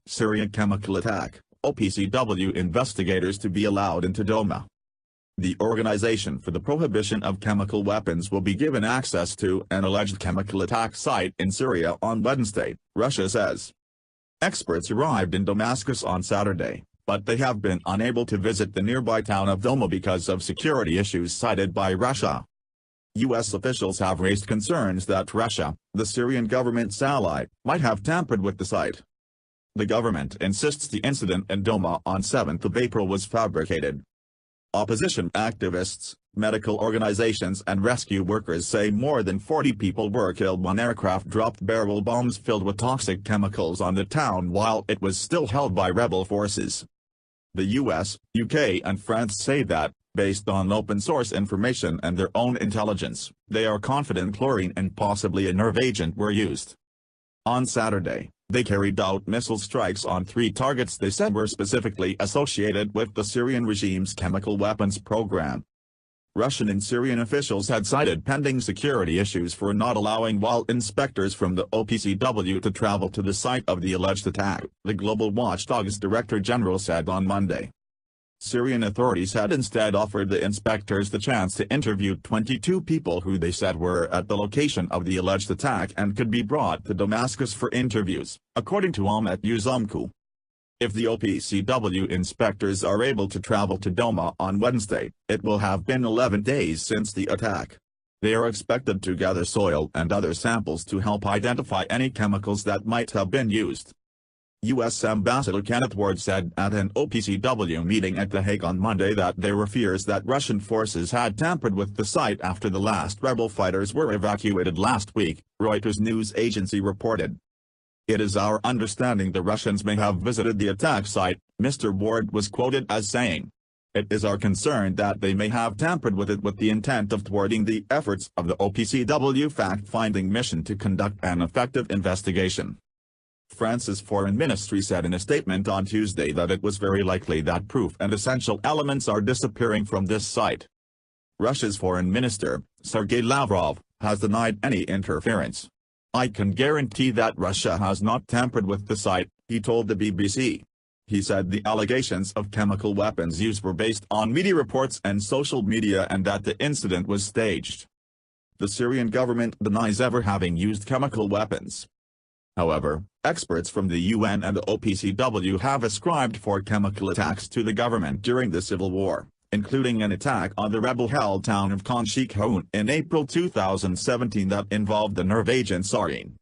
Syrian chemical attack, OPCW investigators to be allowed into Douma. The Organization for the Prohibition of Chemical Weapons will be given access to an alleged chemical attack site in Syria on Wednesday, Russia says. Experts arrived in Damascus on Saturday, but they have been unable to visit the nearby town of Douma because of security issues cited by Russia. U.S. officials have raised concerns that Russia, the Syrian government's ally, might have tampered with the site. The government insists the incident in Douma on 7th of April was fabricated. Opposition activists, medical organizations and rescue workers say more than 40 people were killed when aircraft dropped barrel bombs filled with toxic chemicals on the town while it was still held by rebel forces. The US, UK and France say that, based on open-source information and their own intelligence, they are confident chlorine and possibly a nerve agent were used. On Saturday, they carried out missile strikes on 3 targets they said were specifically associated with the Syrian regime's chemical weapons program. Russian and Syrian officials had cited pending security issues for not allowing wall inspectors from the OPCW to travel to the site of the alleged attack, the Global Watchdog's Director General said on Monday. Syrian authorities had instead offered the inspectors the chance to interview 22 people who they said were at the location of the alleged attack and could be brought to Damascus for interviews, according to Ahmet Uzumcu. If the OPCW inspectors are able to travel to Douma on Wednesday, it will have been 11 days since the attack. They are expected to gather soil and other samples to help identify any chemicals that might have been used. U.S. Ambassador Kenneth Ward said at an OPCW meeting at The Hague on Monday that there were fears that Russian forces had tampered with the site after the last rebel fighters were evacuated last week, Reuters news agency reported. It is our understanding the Russians may have visited the attack site, Mr. Ward was quoted as saying. It is our concern that they may have tampered with it with the intent of thwarting the efforts of the OPCW fact-finding mission to conduct an effective investigation. France's foreign ministry said in a statement on Tuesday that it was very likely that proof and essential elements are disappearing from this site. Russia's foreign minister, Sergei Lavrov, has denied any interference. I can guarantee that Russia has not tampered with the site, he told the BBC. He said the allegations of chemical weapons use were based on media reports and social media and that the incident was staged. The Syrian government denies ever having used chemical weapons. However, experts from the UN and the OPCW have ascribed 4 chemical attacks to the government during the civil war, including an attack on the rebel-held town of Khan Sheikhoun in April 2017 that involved the nerve agent chlorine.